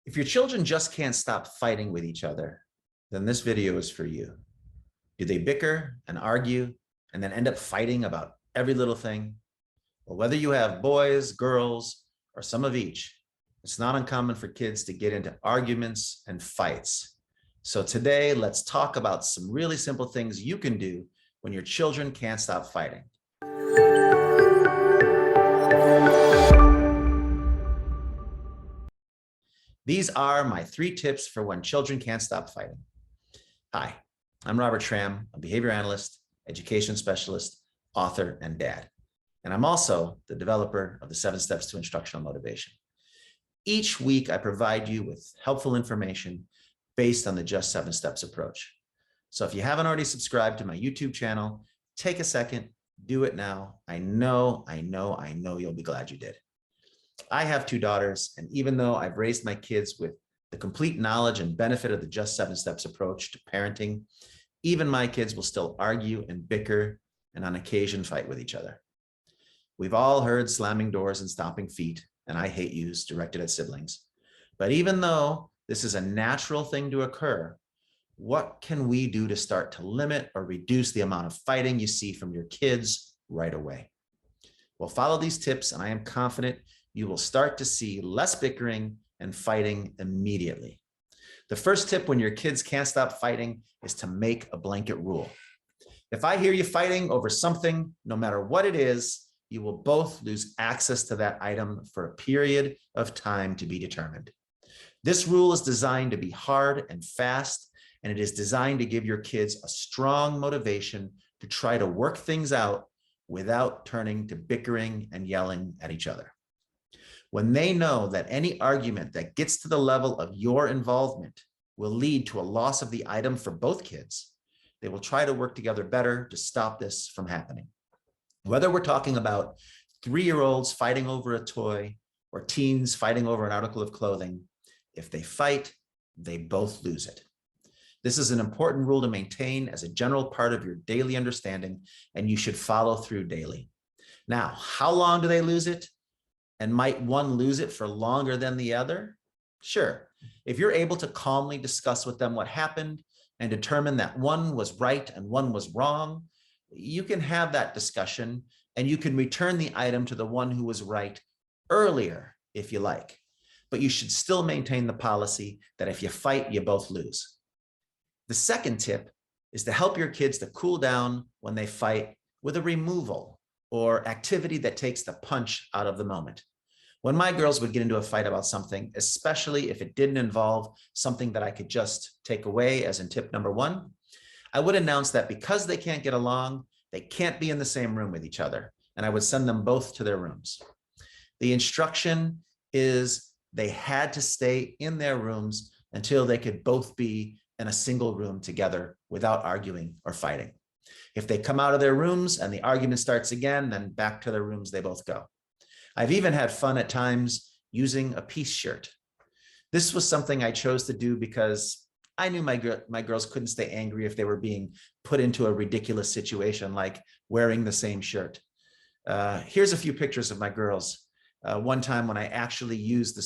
If your children just can't stop fighting with each other, then this video is for you. Do they bicker and argue and then end up fighting about every little thing? Well, whether you have boys, girls, or some of each, it's not uncommon for kids to get into arguments and fights. So today, let's talk about some really simple things you can do when your children can't stop fighting. These are my 3 tips for when children can't stop fighting. Hi, I'm Robert Schramm, a behavior analyst, education specialist, author, and dad. And I'm also the developer of the 7 Steps to Instructional Motivation. Each week, I provide you with helpful information based on the Just 7 Steps approach. So if you haven't already subscribed to my YouTube channel, take a second, do it now. I know you'll be glad you did. I have 2 daughters, and even though I've raised my kids with the complete knowledge and benefit of the Just 7 Steps approach to parenting, even my kids will still argue and bicker and on occasion fight with each other. We've all heard slamming doors and stomping feet and I hate yous directed at siblings. But even though this is a natural thing to occur, what can we do to start to limit or reduce the amount of fighting you see from your kids right away? Well, follow these tips and I am confident you will start to see less bickering and fighting immediately. The first tip when your kids can't stop fighting is to make a blanket rule. If I hear you fighting over something, no matter what it is, you will both lose access to that item for a period of time to be determined. This rule is designed to be hard and fast, and it is designed to give your kids a strong motivation to try to work things out without turning to bickering and yelling at each other. When they know that any argument that gets to the level of your involvement will lead to a loss of the item for both kids, they will try to work together better to stop this from happening. Whether we're talking about 3-year-olds fighting over a toy or teens fighting over an article of clothing, if they fight, they both lose it. This is an important rule to maintain as a general part of your daily understanding, and you should follow through daily. Now, how long do they lose it? And might one lose it for longer than the other? Sure. If you're able to calmly discuss with them what happened and determine that one was right and one was wrong, you can have that discussion and you can return the item to the one who was right earlier if you like. But you should still maintain the policy that if you fight, you both lose. The second tip is to help your kids to cool down when they fight with a removal or activity that takes the punch out of the moment. When my girls would get into a fight about something, especially if it didn't involve something that I could just take away, as in tip number 1, I would announce that because they can't get along, they can't be in the same room with each other, and I would send them both to their rooms. The instruction is they had to stay in their rooms until they could both be in a single room together without arguing or fighting. If they come out of their rooms and the argument starts again, then back to their rooms they both go. I've even had fun at times using a peace shirt. This was something I chose to do because I knew my girls couldn't stay angry if they were being put into a ridiculous situation like wearing the same shirt. Here's a few pictures of my girls. One time when I actually used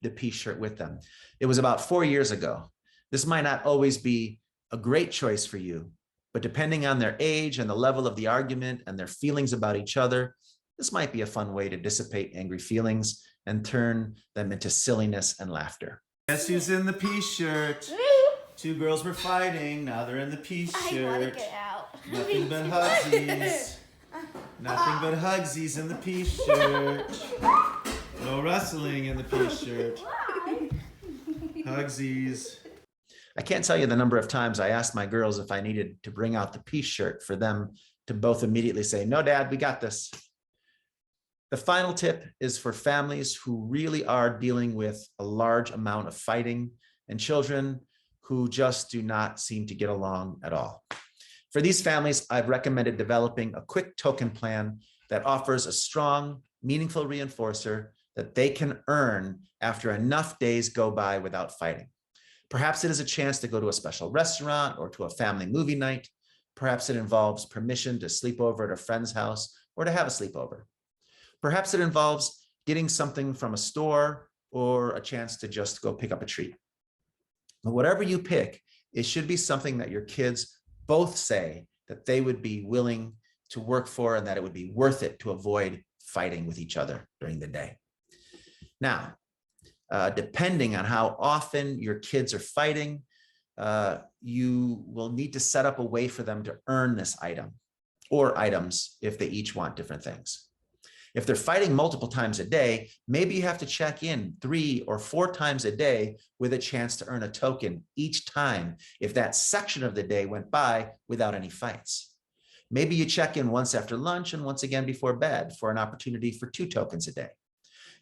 the peace shirt with them. It was about 4 years ago. This might not always be a great choice for you, but depending on their age and the level of the argument and their feelings about each other, this might be a fun way to dissipate angry feelings and turn them into silliness and laughter. Guess who's in the peace shirt? 2 girls were fighting, now they're in the peace shirt. I want to get out. Nothing but hugsies. Nothing but hugsies in the peace shirt. No wrestling in the peace shirt. Hugsies. I can't tell you the number of times I asked my girls if I needed to bring out the peace shirt for them to both immediately say, "No, Dad, we got this." The final tip is for families who really are dealing with a large amount of fighting and children who just do not seem to get along at all. For these families, I've recommended developing a quick token plan that offers a strong, meaningful reinforcer that they can earn after enough days go by without fighting. Perhaps it is a chance to go to a special restaurant or to a family movie night. Perhaps it involves permission to sleep over at a friend's house or to have a sleepover. Perhaps it involves getting something from a store or a chance to just go pick up a treat. But whatever you pick, it should be something that your kids both say that they would be willing to work for and that it would be worth it to avoid fighting with each other during the day. Now, depending on how often your kids are fighting, you will need to set up a way for them to earn this item or items if they each want different things. If they're fighting multiple times a day, maybe you have to check in 3 or 4 times a day with a chance to earn a token each time if that section of the day went by without any fights. Maybe you check in once after lunch and once again before bed for an opportunity for 2 tokens a day.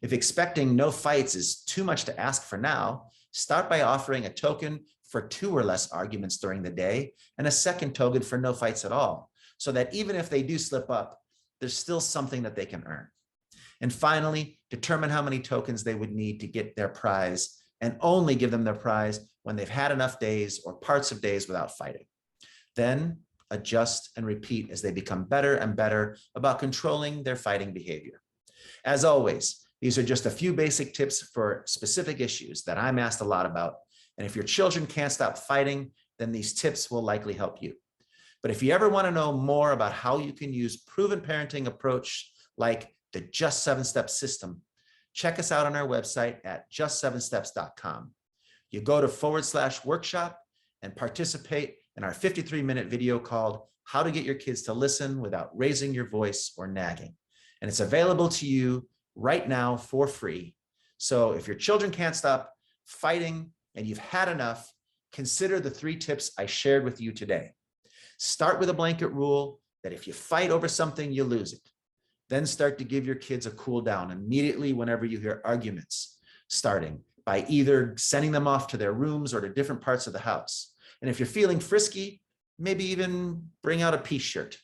If expecting no fights is too much to ask for now, start by offering a token for 2 or less arguments during the day and a second token for no fights at all, so that even if they do slip up, there's still something that they can earn. And finally, determine how many tokens they would need to get their prize, and only give them their prize when they've had enough days or parts of days without fighting. Then adjust and repeat as they become better and better about controlling their fighting behavior. As always, these are just a few basic tips for specific issues that I'm asked a lot about. And if your children can't stop fighting, then these tips will likely help you. But if you ever want to know more about how you can use proven parenting approach like the Just 7 Steps system, check us out on our website at just7steps.com. You go to /workshop and participate in our 53-minute video called How to Get Your Kids to Listen Without Raising Your Voice or Nagging. And it's available to you right now for free. So if your children can't stop fighting and you've had enough, consider the 3 tips I shared with you today. Start with a blanket rule that if you fight over something, you lose it. Then start to give your kids a cool down immediately whenever you hear arguments starting, by either sending them off to their rooms or to different parts of the house. And if you're feeling frisky, maybe even bring out a peace shirt.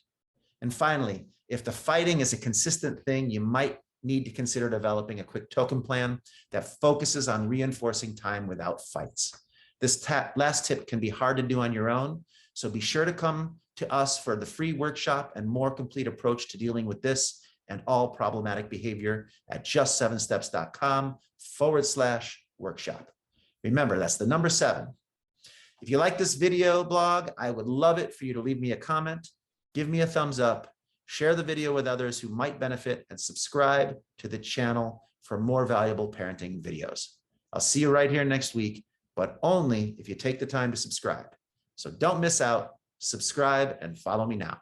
And finally, if the fighting is a consistent thing, you might need to consider developing a quick token plan that focuses on reinforcing time without fights. This last tip can be hard to do on your own, so be sure to come to us for the free workshop and more complete approach to dealing with this and all problematic behavior at just7steps.com/workshop. Remember, that's the number 7. If you like this video blog, I would love it for you to leave me a comment, give me a thumbs up, share the video with others who might benefit, and subscribe to the channel for more valuable parenting videos. I'll see you right here next week, but only if you take the time to subscribe. So don't miss out, subscribe and follow me now.